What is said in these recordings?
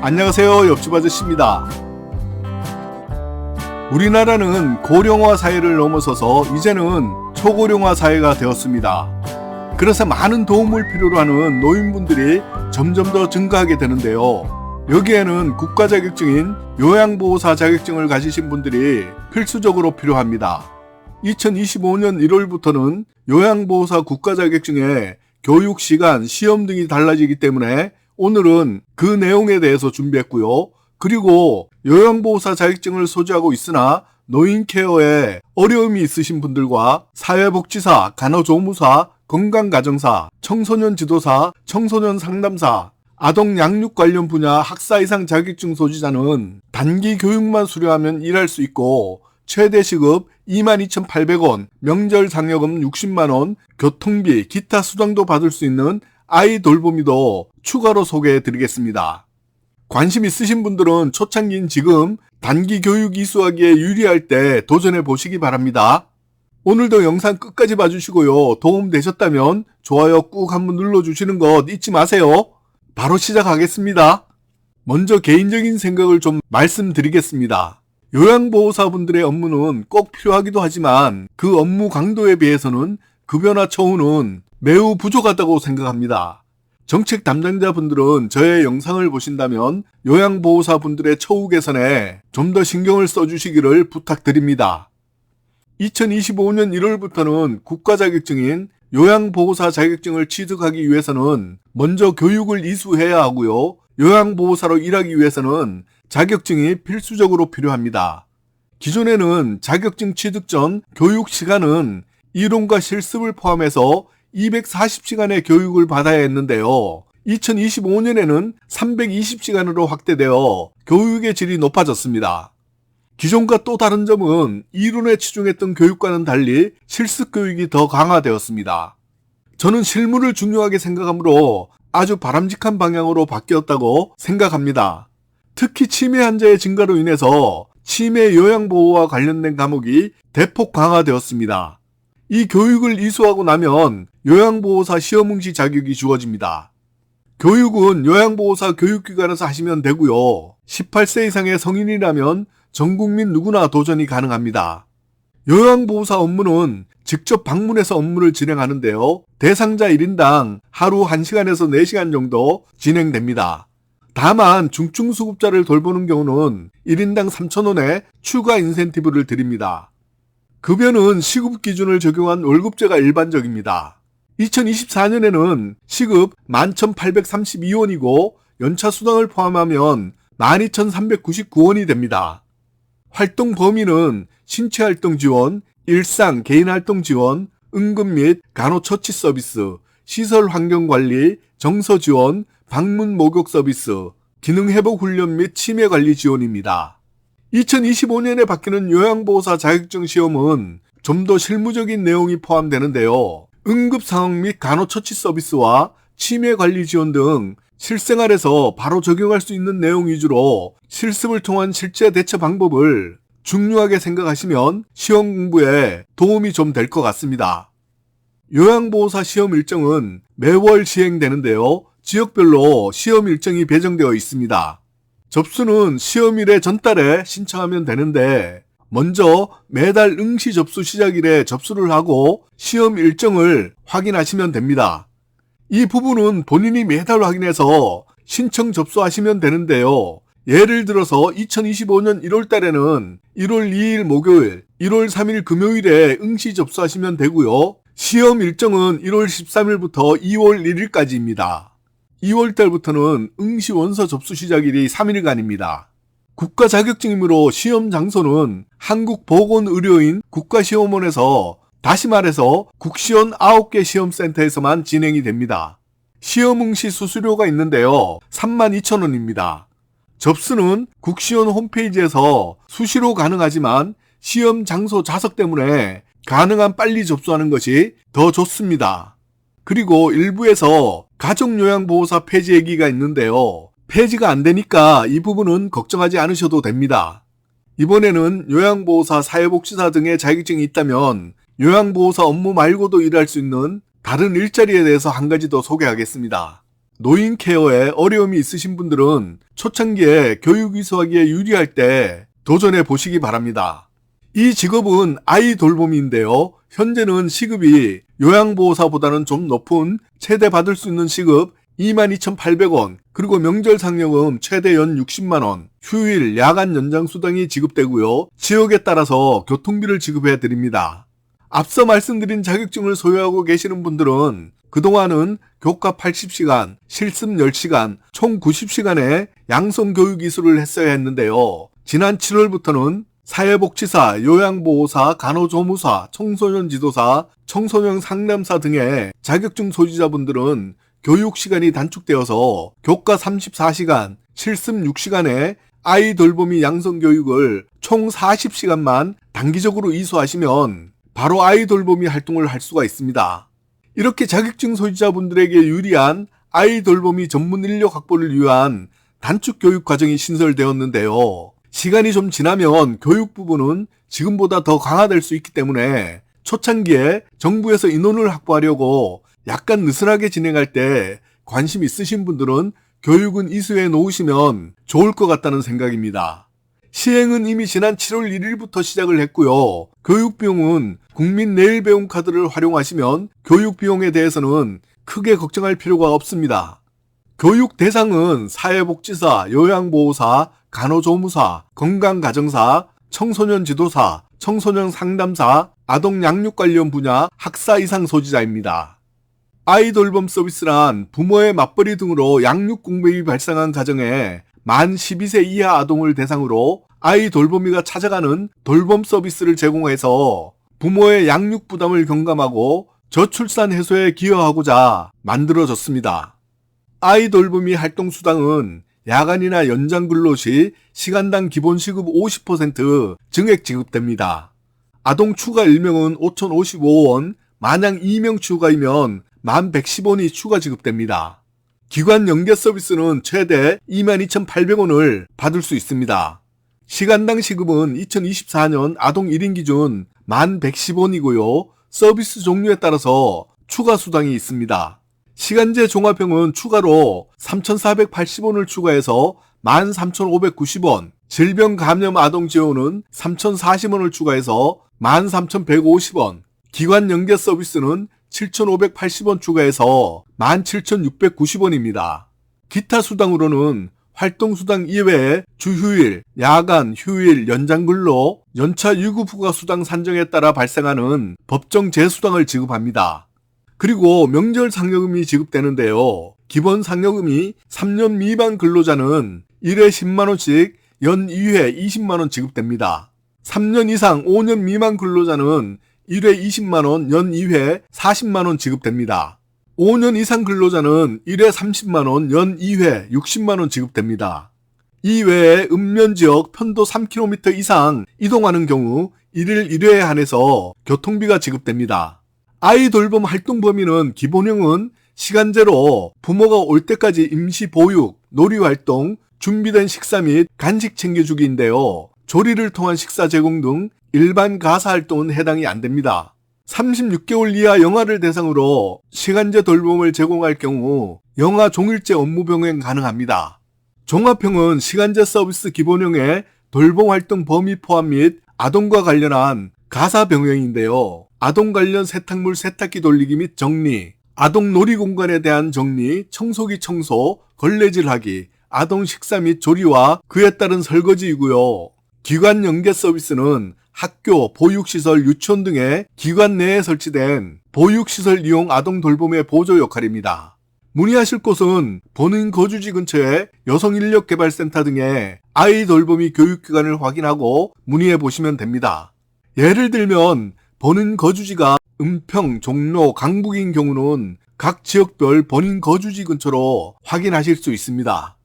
안녕하세요. 옆집 아저씨입니다. 우리나라는 고령화 사회를 넘어서서 이제는 초고령화 사회가 되었습니다. 그래서 많은 도움을 필요로 하는 노인분들이 점점 더 증가하게 되는데요. 여기에는 국가 자격증인 요양보호사 자격증을 가지신 분들이 필수적으로 필요합니다. 2025년 1월부터는 요양보호사 국가 자격증의 교육시간, 시험 등이 달라지기 때문에 오늘은 그 내용에 대해서 준비했고요. 그리고 요양보호사 자격증을 소지하고 있으나 노인케어에 어려움이 있으신 분들과 사회복지사, 간호조무사, 건강가정사, 청소년 지도사, 청소년 상담사, 아동 양육 관련 분야 학사 이상 자격증 소지자는 단기 교육만 수료하면 일할 수 있고 최대 시급 22,800원, 명절 상여금 60만원, 교통비, 기타 수당도 받을 수 있는 아이 돌보미도 추가로 소개해 드리겠습니다. 관심 있으신 분들은 초창기인 지금 단기 교육 이수하기에 유리할 때 도전해 보시기 바랍니다. 오늘도 영상 끝까지 봐주시고요. 도움 되셨다면 좋아요 꾹 한번 눌러주시는 것 잊지 마세요. 바로 시작하겠습니다. 먼저 개인적인 생각을 좀 말씀드리겠습니다. 요양보호사분들의 업무는 꼭 필요하기도 하지만 그 업무 강도에 비해서는 급여나 처우는 매우 부족하다고 생각합니다. 정책 담당자분들은 저의 영상을 보신다면 요양보호사분들의 처우 개선에 좀 더 신경을 써주시기를 부탁드립니다. 2025년 1월부터는 국가 자격증인 요양보호사 자격증을 취득하기 위해서는 먼저 교육을 이수해야 하고요. 요양보호사로 일하기 위해서는 자격증이 필수적으로 필요합니다. 기존에는 자격증 취득 전 교육 시간은 이론과 실습을 포함해서 240시간의 교육을 받아야 했는데요. 2025년에는 320시간으로 확대되어 교육의 질이 높아졌습니다. 기존과 또 다른 점은 이론에 치중했던 교육과는 달리 실습 교육이 더 강화되었습니다. 저는 실무를 중요하게 생각하므로 아주 바람직한 방향으로 바뀌었다고 생각합니다. 특히 치매 환자의 증가로 인해서 치매 요양보호와 관련된 과목이 대폭 강화되었습니다. 이 교육을 이수하고 나면 요양보호사 시험 응시 자격이 주어집니다. 교육은 요양보호사 교육기관에서 하시면 되고요. 18세 이상의 성인이라면 전국민 누구나 도전이 가능합니다. 요양보호사 업무는 직접 방문해서 업무를 진행하는데요. 대상자 1인당 하루 1시간에서 4시간 정도 진행됩니다. 다만 중증수급자를 돌보는 경우는 1인당 3,000원의 추가 인센티브를 드립니다. 급여는 시급 기준을 적용한 월급제가 일반적입니다. 2024년에는 시급 11,832원이고 연차 수당을 포함하면 12,399원이 됩니다. 활동 범위는 신체활동 지원, 일상 개인활동 지원, 응급 및 간호처치 서비스, 시설 환경관리, 정서 지원, 방문 목욕 서비스, 기능회복 훈련 및 치매관리 지원입니다. 2025년에 바뀌는 요양보호사 자격증 시험은 좀 더 실무적인 내용이 포함되는데요. 응급상황 및 간호처치 서비스와 치매관리 지원 등 실생활에서 바로 적용할 수 있는 내용 위주로 실습을 통한 실제 대처 방법을 중요하게 생각하시면 시험 공부에 도움이 좀 될 것 같습니다. 요양보호사 시험 일정은 매월 시행되는데요. 지역별로 시험 일정이 배정되어 있습니다. 접수는 시험일의 전달에 신청하면 되는데 먼저 매달 응시 접수 시작일에 접수를 하고 시험 일정을 확인하시면 됩니다. 이 부분은 본인이 매달 확인해서 신청 접수하시면 되는데요. 예를 들어서 2025년 1월 달에는 1월 2일 목요일, 1월 3일 금요일에 응시 접수하시면 되고요. 시험 일정은 1월 13일부터 2월 1일까지입니다. 2월 달부터는 응시 원서 접수 시작일이 3일간입니다. 국가 자격증이므로 시험 장소는 한국보건의료인 국가시험원에서 다시 말해서 국시원 9개 시험센터에서만 진행이 됩니다. 시험 응시 수수료가 있는데요. 32,000원입니다. 접수는 국시원 홈페이지에서 수시로 가능하지만 시험 장소 좌석 때문에 가능한 빨리 접수하는 것이 더 좋습니다. 그리고 일부에서 가족요양보호사 폐지 얘기가 있는데요. 폐지가 안 되니까 이 부분은 걱정하지 않으셔도 됩니다. 이번에는 요양보호사, 사회복지사 등의 자격증이 있다면 요양보호사 업무 말고도 일할 수 있는 다른 일자리에 대해서 한 가지 더 소개하겠습니다. 노인 케어에 어려움이 있으신 분들은 초창기에 교육 이수하기에 유리할 때 도전해 보시기 바랍니다. 이 직업은 아이 돌봄인데요. 현재는 시급이 요양보호사보다는 좀 높은 최대 받을 수 있는 시급 22,800원, 그리고 명절 상여금 최대 연 60만원, 휴일, 야간 연장 수당이 지급되고요. 지역에 따라서 교통비를 지급해 드립니다. 앞서 말씀드린 자격증을 소유하고 계시는 분들은 그동안은 교과 80시간, 실습 10시간, 총 90시간의 양성교육 이수를 했어야 했는데요. 지난 7월부터는 사회복지사, 요양보호사, 간호조무사, 청소년 지도사, 청소년 상담사 등의 자격증 소지자분들은 교육시간이 단축되어서 교과 34시간, 실습 6시간의 아이 돌보미 양성교육을 총 40시간만 단기적으로 이수하시면 바로 아이 돌보미 활동을 할 수가 있습니다. 이렇게 자격증 소지자분들에게 유리한 아이 돌보미 전문 인력 확보를 위한 단축 교육 과정이 신설되었는데요. 시간이 좀 지나면 교육 부분은 지금보다 더 강화될 수 있기 때문에 초창기에 정부에서 인원을 확보하려고 약간 느슨하게 진행할 때 관심 있으신 분들은 교육은 이수해 놓으시면 좋을 것 같다는 생각입니다. 시행은 이미 지난 7월 1일부터 시작을 했고요. 교육비용은 국민 내일 배움 카드를 활용하시면 교육비용에 대해서는 크게 걱정할 필요가 없습니다. 교육 대상은 사회복지사, 요양보호사, 간호조무사, 건강가정사, 청소년 지도사, 청소년 상담사, 아동 양육 관련 분야 학사 이상 소지자입니다. 아이 돌봄 서비스란 부모의 맞벌이 등으로 양육 공백이 발생한 가정에 만 12세 이하 아동을 대상으로 아이 돌보미가 찾아가는 돌봄 서비스를 제공해서 부모의 양육 부담을 경감하고 저출산 해소에 기여하고자 만들어졌습니다. 아이 돌보미 활동 수당은 야간이나 연장 근로 시 시간당 기본시급 50% 증액 지급됩니다. 아동 추가 1명은 5,055원, 만약 2명 추가이면 1,110원이 추가 지급됩니다. 기관 연계 서비스는 최대 22,800원을 받을 수 있습니다. 시간당 시급은 2024년 아동 1인 기준 1,110원이고요. 서비스 종류에 따라서 추가 수당이 있습니다. 시간제 종합형은 추가로 3,480원을 추가해서 13,590원, 질병 감염 아동 지원은 3,040원을 추가해서 13,150원, 기관 연계 서비스는 7,580원 추가해서 17,690원입니다. 기타 수당으로는 활동수당 이외에 주휴일, 야간, 휴일, 연장근로, 연차 유급휴가 수당 산정에 따라 발생하는 법정 재수당을 지급합니다. 그리고 명절 상여금이 지급되는데요. 기본 상여금이 3년 미만 근로자는 1회 10만원씩 연 2회 20만원 지급됩니다. 3년 이상 5년 미만 근로자는 1회 20만원, 연 2회 40만원 지급됩니다. 5년 이상 근로자는 1회 30만원, 연 2회 60만원 지급됩니다. 이외에 읍면지역 편도 3km 이상 이동하는 경우 1일 1회에 한해서 교통비가 지급됩니다. 아이 돌봄 활동 범위는 기본형은 시간제로 부모가 올 때까지 임시 보육, 놀이활동, 준비된 식사 및 간식 챙겨주기인데요. 조리를 통한 식사 제공 등 일반 가사 활동은 해당이 안 됩니다. 36개월 이하 영아를 대상으로 시간제 돌봄을 제공할 경우 영아 종일제 업무 병행 가능합니다. 종합형은 시간제 서비스 기본형의 돌봄 활동 범위 포함 및 아동과 관련한 가사 병행인데요. 아동 관련 세탁물 세탁기 돌리기 및 정리, 아동 놀이공간에 대한 정리, 청소기 청소, 걸레질하기, 아동 식사 및 조리와 그에 따른 설거지이고요. 기관 연계 서비스는 학교, 보육시설, 유치원 등의 기관 내에 설치된 보육시설 이용 아동 돌봄의 보조 역할입니다. 문의하실 곳은 본인 거주지 근처에 여성인력개발센터 등의 아이 돌보미 교육기관을 확인하고 문의해 보시면 됩니다. 예를 들면 본인 거주지가 은평, 종로, 강북인 경우는 각 지역별 본인 거주지 근처로 확인하실 수 있습니다.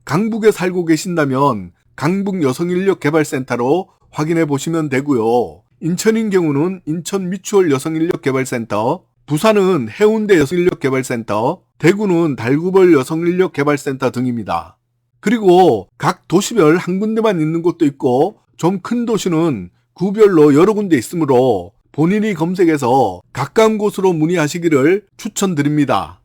강북에 살고 계신다면 강북 여성인력개발센터로 확인해 보시면 되고요. 인천인 경우는 인천 뮤추얼 여성인력개발센터, 부산은 해운대 여성인력개발센터, 대구는 달구벌 여성인력개발센터 등입니다. 그리고 각 도시별 한 군데만 있는 곳도 있고 좀 큰 도시는 구별로 여러 군데 있으므로 본인이 검색해서 가까운 곳으로 문의하시기를 추천드립니다.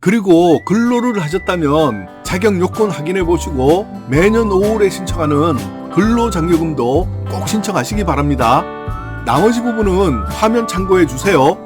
그리고 근로를 하셨다면 자격 요건 확인해 보시고 매년 5월에 신청하는 근로장려금도 꼭 신청하시기 바랍니다. 나머지 부분은 화면 참고해 주세요.